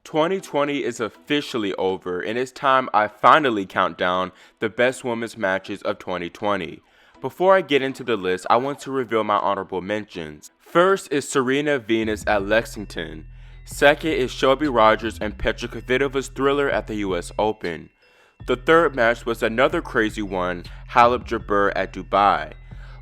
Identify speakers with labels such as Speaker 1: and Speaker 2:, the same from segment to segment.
Speaker 1: 2020 is officially over, and it's time I finally count down the best women's matches of 2020. Before I get into the list, I want to reveal my honorable mentions. First is Serena Venus at Lexington. Second is Shelby Rogers and Petra Kvitova's thriller at the US Open. The third match was another crazy one, Halep-Jabeur at Dubai.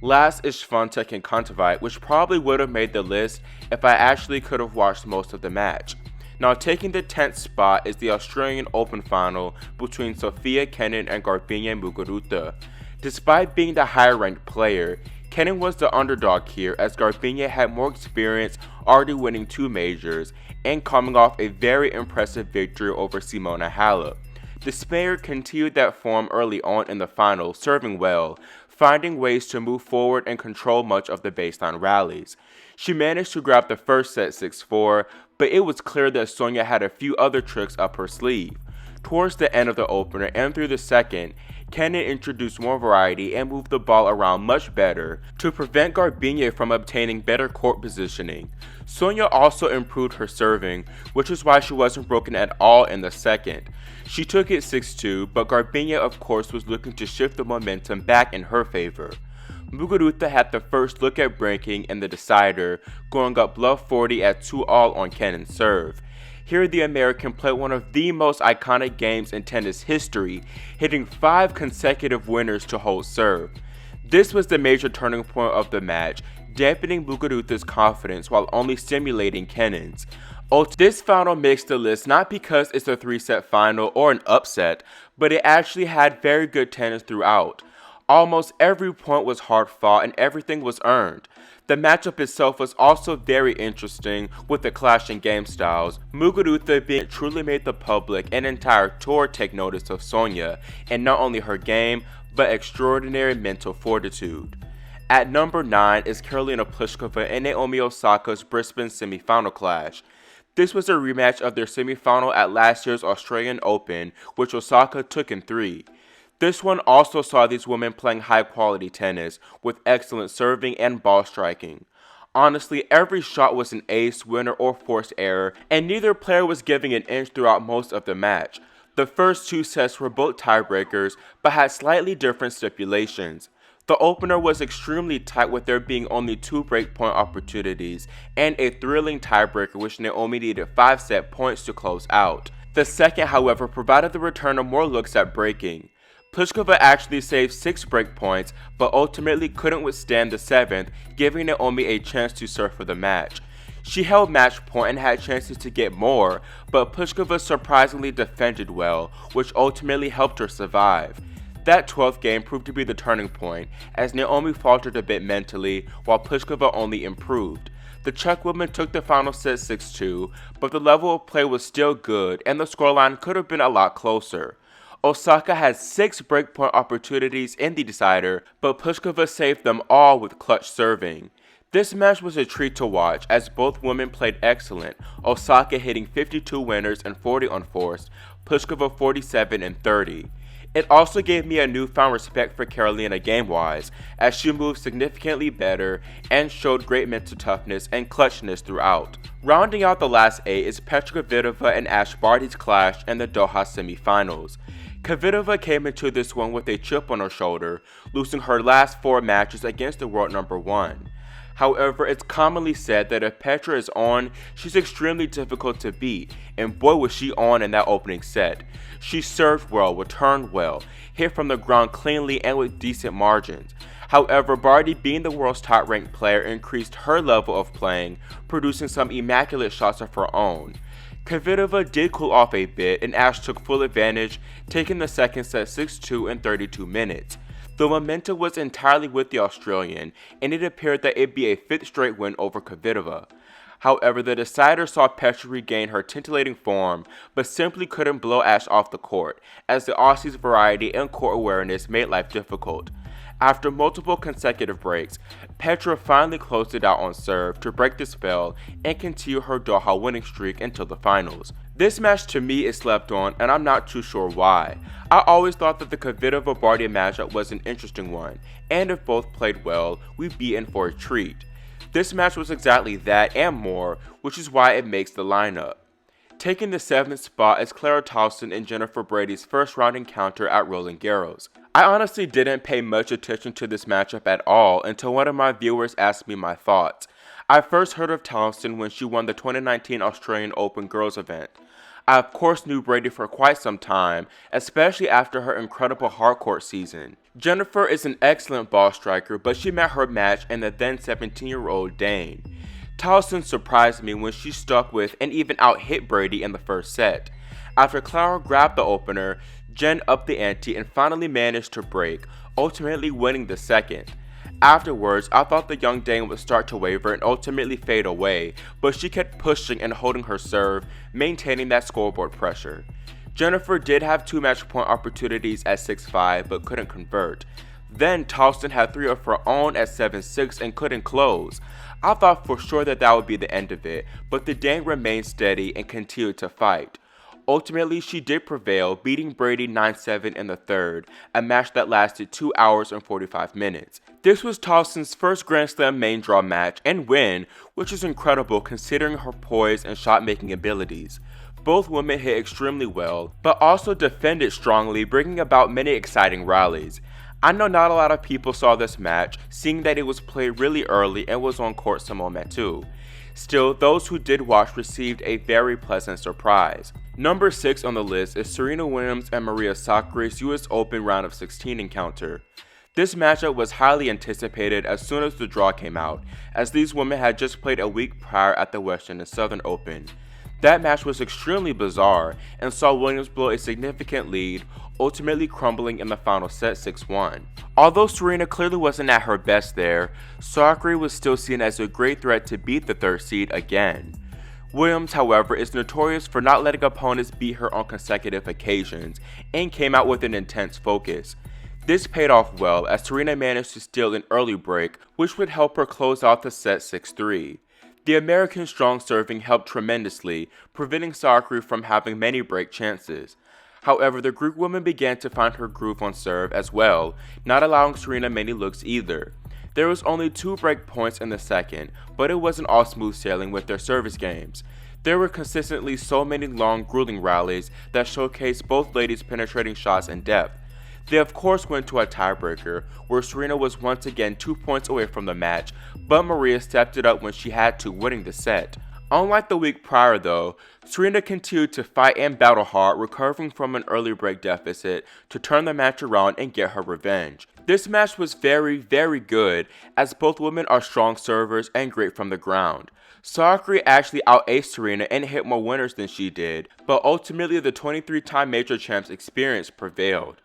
Speaker 1: Last is Swiatek and Kontaveit, which probably would have made the list if I actually could have watched most of the match. Now taking the 10th spot is the Australian Open final between Sofia Kenin and Garbiñe Muguruza. Despite being the higher ranked player, Kenin was the underdog here as Garbiñe had more experience, already winning 2 majors and coming off a very impressive victory over Simona Halep. The Spaniard continued that form early on in the final, serving well, finding ways to move forward and control much of the baseline rallies. She managed to grab the first set 6-4, but it was clear that Sonia had a few other tricks up her sleeve. Towards the end of the opener and through the second, Kenin introduced more variety and moved the ball around much better to prevent Garbiñe from obtaining better court positioning. Sonia also improved her serving, which is why she wasn't broken at all in the second. She took it 6-2, but Garbiñe of course was looking to shift the momentum back in her favor. Muguruza had the first look at breaking in the decider, going up bluff 40 at 2-all on Kenin's serve. Here the American played one of the most iconic games in tennis history, hitting 5 consecutive winners to hold serve. This was the major turning point of the match, dampening Muguruza's confidence while only stimulating Kenin's. This final makes the list not because it's a 3-set final or an upset, but it actually had very good tennis throughout. Almost every point was hard fought and everything was earned. The matchup itself was also very interesting with the clash in game styles, Muguruza being truly made the public and entire tour take notice of Sonia, and not only her game, but extraordinary mental fortitude. At number 9 is Karolina Pliskova and Naomi Osaka's Brisbane semifinal clash. This was a rematch of their semifinal at last year's Australian Open, which Osaka took in 3. This one also saw these women playing high-quality tennis, with excellent serving and ball striking. Honestly, every shot was an ace, winner, or forced error, and neither player was giving an inch throughout most of the match. The first 2 sets were both tiebreakers, but had slightly different stipulations. The opener was extremely tight with there being only 2 breakpoint opportunities, and a thrilling tiebreaker which Naomi needed 5 set points to close out. The second, however, provided the return of more looks at breaking. Pliskova actually saved 6 breakpoints, but ultimately couldn't withstand the 7th, giving Naomi a chance to serve for the match. She held match point and had chances to get more, but Pliskova surprisingly defended well, which ultimately helped her survive. That 12th game proved to be the turning point, as Naomi faltered a bit mentally, while Pliskova only improved. The Czech woman took the final set 6-2, but the level of play was still good, and the scoreline could have been a lot closer. Osaka had 6 breakpoint opportunities in the decider, but Pliskova saved them all with clutch serving. This match was a treat to watch as both women played excellent, Osaka hitting 52 winners and 40 unforced, Pliskova 47 and 30. It also gave me a newfound respect for Karolina game-wise, as she moved significantly better and showed great mental toughness and clutchness throughout. Rounding out the last 8 is Petra Kvitova and Barty's clash in the Doha semifinals. Kvitova came into this one with a chip on her shoulder, losing her last 4 matches against the world number 1. However, it's commonly said that if Petra is on, she's extremely difficult to beat, and boy was she on in that opening set. She served well, returned well, hit from the ground cleanly and with decent margins. However, Barty, being the world's top-ranked player, increased her level of playing, producing some immaculate shots of her own. Kvitova did cool off a bit, and took full advantage, taking the second set 6-2 in 32 minutes. The momentum was entirely with the Australian, and it appeared that it'd be a 5th straight win over Kvitova. However, the decider saw Petra regain her titillating form, but simply couldn't blow Ash off the court, as the Aussies' variety and court awareness made life difficult. After multiple consecutive breaks, Petra finally closed it out on serve to break the spell and continue her Doha winning streak until the finals. This match to me is slept on, and I'm not too sure why. I always thought that the Kvitova-Barty matchup was an interesting one, and if both played well, we'd be in for a treat. This match was exactly that and more, which is why it makes the lineup. Taking the 7th spot is Clara Tauson and Jennifer Brady's first round encounter at Roland Garros. I honestly didn't pay much attention to this matchup at all until one of my viewers asked me my thoughts. I first heard of Tauson when she won the 2019 Australian Open girls event. I of course knew Brady for quite some time, especially after her incredible hardcourt season. Jennifer is an excellent ball striker, but she met her match in the then 17-year-old Dane. Tauson surprised me when she stuck with and even out-hit Brady in the first set. After Clara grabbed the opener, Jen upped the ante and finally managed to break, ultimately winning the second. Afterwards, I thought the young Dane would start to waver and ultimately fade away, but she kept pushing and holding her serve, maintaining that scoreboard pressure. Jennifer did have 2 match point opportunities at 6-5 but couldn't convert. Then Tauson had 3 of her own at 7-6 and couldn't close. I thought for sure that would be the end of it, but the Dane remained steady and continued to fight. Ultimately, she did prevail, beating Brady 9-7 in the third, a match that lasted 2 hours and 45 minutes. This was Tauson's first Grand Slam main draw match and win, which is incredible considering her poise and shot-making abilities. Both women hit extremely well, but also defended strongly, bringing about many exciting rallies. I know not a lot of people saw this match, seeing that it was played really early and was on court some moment too. Still, those who did watch received a very pleasant surprise. Number 6 on the list is Serena Williams and Maria Sakkari's US Open round of 16 encounter. This matchup was highly anticipated as soon as the draw came out, as these women had just played a week prior at the Western and Southern Open. That match was extremely bizarre and saw Williams blow a significant lead, ultimately crumbling in the final set 6-1. Although Serena clearly wasn't at her best there, Sakkari was still seen as a great threat to beat the 3rd seed again. Williams, however, is notorious for not letting opponents beat her on consecutive occasions and came out with an intense focus. This paid off well as Serena managed to steal an early break, which would help her close out the set 6-3. The American strong serving helped tremendously, preventing Sakkari from having many break chances. However, the Greek woman began to find her groove on serve as well, not allowing Serena many looks either. There was only 2 break points in the second, but it wasn't all smooth sailing with their service games. There were consistently so many long, grueling rallies that showcased both ladies' penetrating shots and depth. They of course went to a tiebreaker, where Serena was once again 2 points away from the match, but Maria stepped it up when she had to, winning the set. Unlike the week prior though, Serena continued to fight and battle hard, recovering from an early break deficit to turn the match around and get her revenge. This match was very good, as both women are strong servers and great from the ground. Sakkari actually out-aced Serena and hit more winners than she did, but ultimately the 23-time major champs experience prevailed.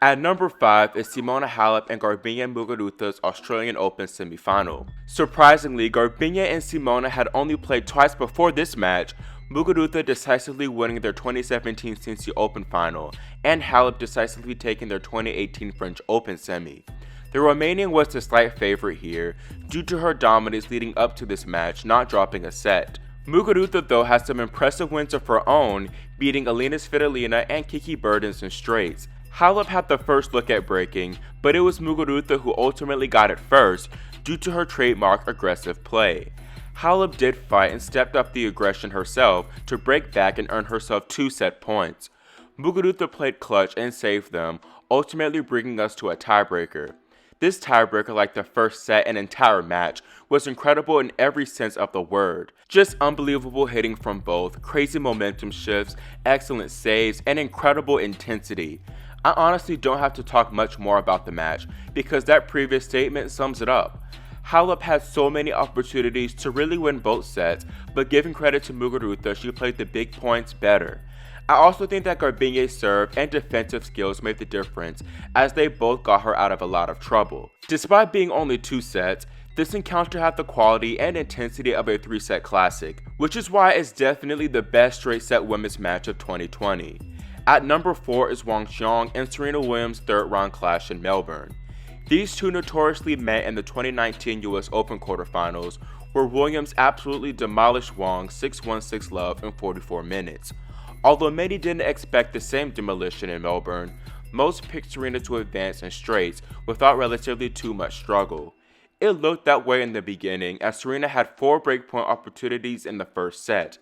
Speaker 1: At number 5 is Simona Halep and Garbiñe Muguruza's Australian Open semifinal. Surprisingly, Garbiñe and Simona had only played twice before this match, Muguruza decisively winning their 2017 Cincy Open final, and Halep decisively taking their 2018 French Open semi. The Romanian was the slight favorite here, due to her dominance leading up to this match, not dropping a set. Muguruza though has some impressive wins of her own, beating Alina Svitolina and Kiki Bertens in straights. Halep had the first look at breaking, but it was Muguruza who ultimately got it first due to her trademark aggressive play. Halep did fight and stepped up the aggression herself to break back and earn herself 2 set points. Muguruza played clutch and saved them, ultimately bringing us to a tiebreaker. This tiebreaker, like the first set and entire match, was incredible in every sense of the word. Just unbelievable hitting from both, crazy momentum shifts, excellent saves, and incredible intensity. I honestly don't have to talk much more about the match, because that previous statement sums it up. Halep had so many opportunities to really win both sets, but giving credit to Muguruza, she played the big points better. I also think that Garbiñe's serve and defensive skills made the difference, as they both got her out of a lot of trouble. Despite being only 2 sets, this encounter had the quality and intensity of a 3-set classic, which is why it's definitely the best straight set women's match of 2020. At number 4 is Qiang and Serena Williams' 3rd round clash in Melbourne. These two notoriously met in the 2019 US Open quarterfinals, where Williams absolutely demolished Wang 6-1 6-love in 44 minutes. Although many didn't expect the same demolition in Melbourne, most picked Serena to advance in straights without relatively too much struggle. It looked that way in the beginning, as Serena had 4 breakpoint opportunities in the first set.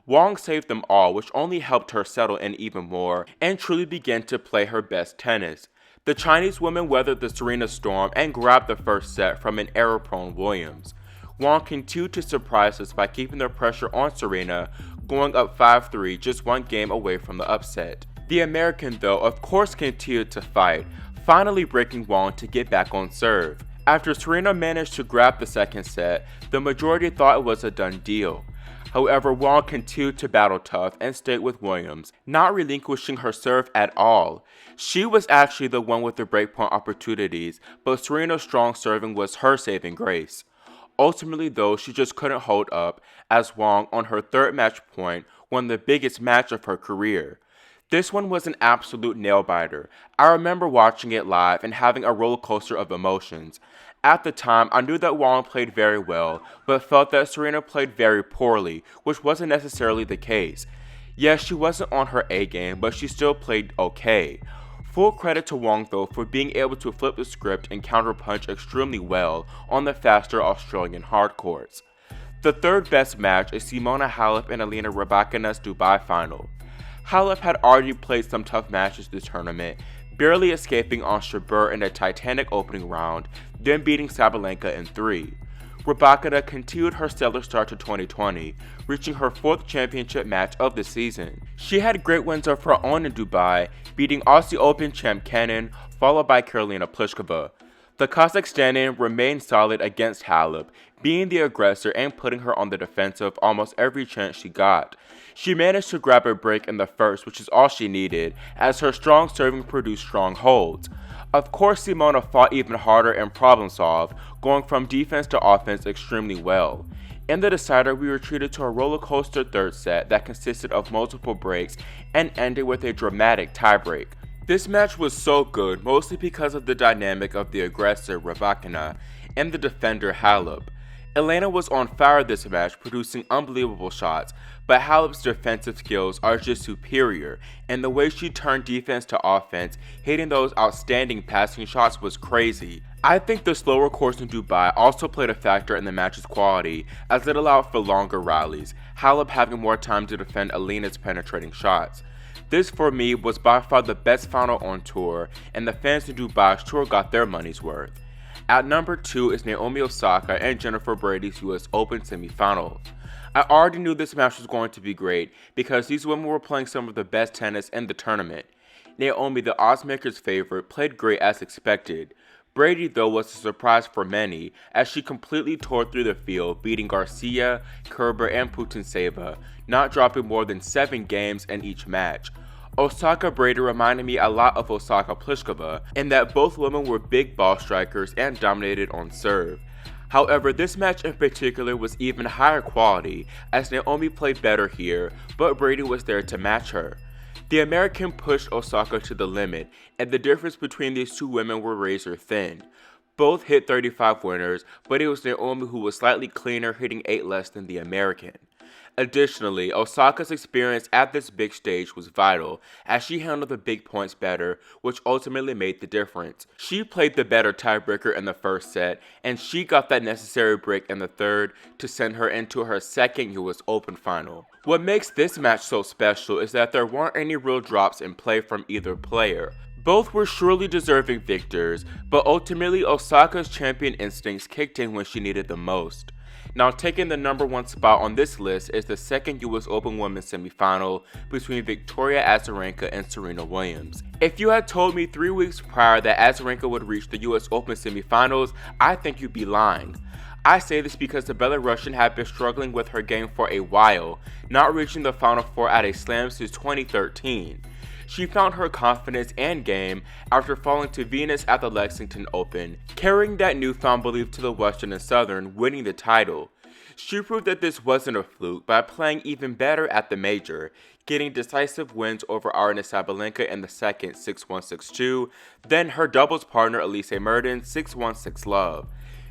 Speaker 1: Wang saved them all, which only helped her settle in even more and truly begin to play her best tennis. The Chinese woman weathered the Serena storm and grabbed the first set from an error-prone Williams. Wang continued to surprise us by keeping the pressure on Serena, going up 5-3 just one game away from the upset. The American, though, of course continued to fight, finally breaking Wang to get back on serve. After Serena managed to grab the second set, the majority thought it was a done deal. However, Wang continued to battle tough and stayed with Williams, not relinquishing her serve at all. She was actually the one with the breakpoint opportunities, but Serena's strong serving was her saving grace. Ultimately though, she just couldn't hold up, as Wang, on her third match point, won the biggest match of her career. This one was an absolute nail-biter. I remember watching it live and having a roller coaster of emotions. At the time, I knew that Wang played very well, but felt that Serena played very poorly, which wasn't necessarily the case. Yes, she wasn't on her A game, but she still played okay. Full credit to Wang though for being able to flip the script and counterpunch extremely well on the faster Australian hard courts. The third best match is Simona Halep and Elena Rybakina's Dubai final. Halep had already played some tough matches this tournament, barely escaping on Shabur in a titanic opening round, then beating Sabalenka in 3. Rybakina continued her stellar start to 2020, reaching her 4th championship match of the season. She had great wins of her own in Dubai, beating Aussie Open champ KENIN, followed by Karolina Pliskova. The Kazakhstanian remained solid against Halep, being the aggressor and putting her on the defensive almost every chance she got. She managed to grab a break in the first, which is all she needed, as her strong serving produced strong holds. Of course, Simona fought even harder and problem-solved, going from defense to offense extremely well. In the decider, we were treated to a roller coaster third set that consisted of multiple breaks and ended with a dramatic tiebreak. This match was so good, mostly because of the dynamic of the aggressor Rybakina and the defender Halep. Elena was on fire this match, producing unbelievable shots, but Halep's defensive skills are just superior, and the way she turned defense to offense, hitting those outstanding passing shots was crazy. I think the slower course in Dubai also played a factor in the match's quality, as it allowed for longer rallies, Halep having more time to defend Elena's penetrating shots. This for me was by far the best final on tour, and the fans in Dubai sure got their money's worth. At number 2 is Naomi Osaka and Jennifer Brady's US Open semifinals. I already knew this match was going to be great because these women were playing some of the best tennis in the tournament. Naomi, the oddsmakers' favorite, played great as expected. Brady though was a surprise for many as she completely tore through the field, beating Garcia, Kerber, and Putintseva, not dropping more than 7 games in each match. Osaka-Brady reminded me a lot of Osaka-Pliskova in that both women were big ball strikers and dominated on serve. However, this match in particular was even higher quality as Naomi played better here, but Brady was there to match her. The American pushed Osaka to the limit, and the difference between these two women were razor thin. Both hit 35 winners, but it was Naomi who was slightly cleaner, hitting 8 less than the American. Additionally, Osaka's experience at this big stage was vital, as she handled the big points better, which ultimately made the difference. She played the better tiebreaker in the first set, and she got that necessary break in the third to send her into her second US Open final. What makes this match so special is that there weren't any real drops in play from either player. Both were surely deserving victors, but ultimately Osaka's champion instincts kicked in when she needed them most. Now taking the number 1 spot on this list is the second US Open Women's semifinal between Victoria Azarenka and Serena Williams. If you had told me 3 weeks prior that Azarenka would reach the US Open semifinals, I think you'd be lying. I say this because the Belarusian had been struggling with her game for a while, not reaching the Final Four at a slam since 2013. She found her confidence and game after falling to Venus at the Lexington Open, carrying that newfound belief to the Western and Southern, winning the title. She proved that this wasn't a fluke by playing even better at the major, getting decisive wins over Aryna Sabalenka in the second 6-1, 6-2, then her doubles partner Elise Mertens 6-1, 6-love.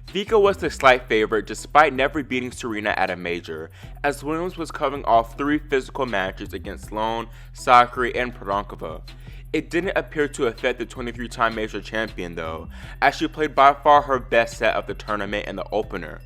Speaker 1: Vika was the slight favorite despite never beating Serena at a major, as Williams was coming off 3 physical matches against Sloane, Sakkari, and Pironkova. It didn't appear to affect the 23-time major champion though, as she played by far her best set of the tournament in the opener.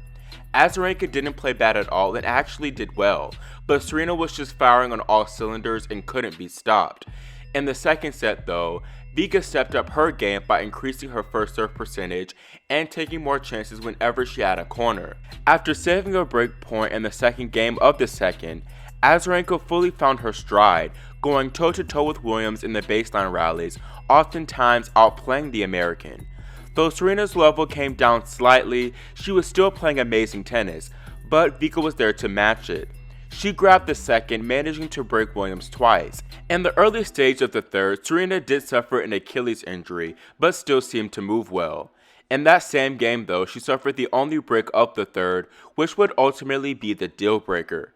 Speaker 1: Azarenka didn't play bad at all and actually did well, but Serena was just firing on all cylinders and couldn't be stopped. In the second set though, Vika stepped up her game by increasing her first serve percentage and taking more chances whenever she had a corner. After saving a break point in the second game of the second, Azarenka fully found her stride, going toe-to-toe with Williams in the baseline rallies, oftentimes outplaying the American. Though Serena's level came down slightly, she was still playing amazing tennis, but Vika was there to match it. She grabbed the second, managing to break Williams twice. In the early stage of the third, Serena did suffer an Achilles injury, but still seemed to move well. In that same game though, she suffered the only break of the third, which would ultimately be the deal breaker.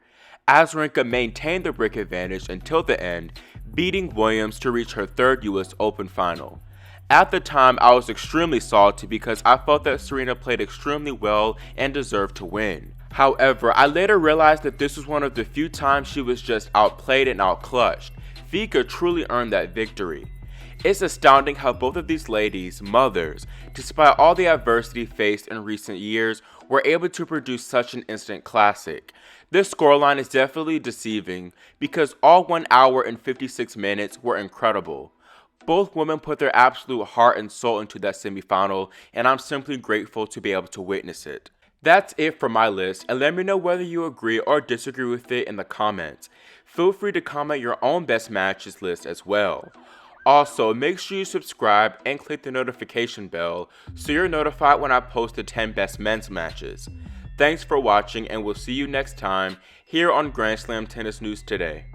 Speaker 1: Azarenka maintained the break advantage until the end, beating Williams to reach her third US Open final. At the time, I was extremely salty because I felt that Serena played extremely well and deserved to win. However, I later realized that this was one of the few times she was just outplayed and outclutched. Vika truly earned that victory. It's astounding how both of these ladies, mothers, despite all the adversity faced in recent years, were able to produce such an instant classic. This scoreline is definitely deceiving because all 1 hour and 56 minutes were incredible. Both women put their absolute heart and soul into that semifinal, and I'm simply grateful to be able to witness it. That's it for my list, and let me know whether you agree or disagree with it in the comments. Feel free to comment your own best matches list as well. Also, make sure you subscribe and click the notification bell so you're notified when I post the 10 best men's matches. Thanks for watching, and we'll see you next time here on Grand Slam Tennis News Today.